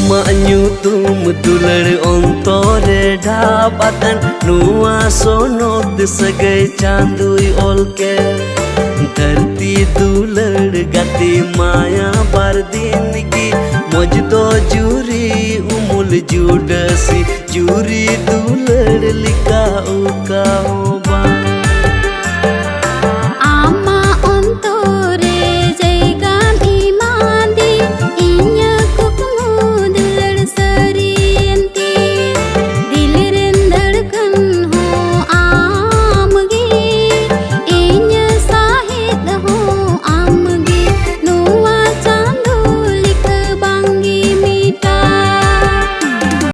Nyutum dular ontore dapatan nuwa sonot sagai candui olke धरती दुलड़ गति माया बरदीन की मज दो जूरी उमुल जुडसी जूरी दुलड़ लिका उका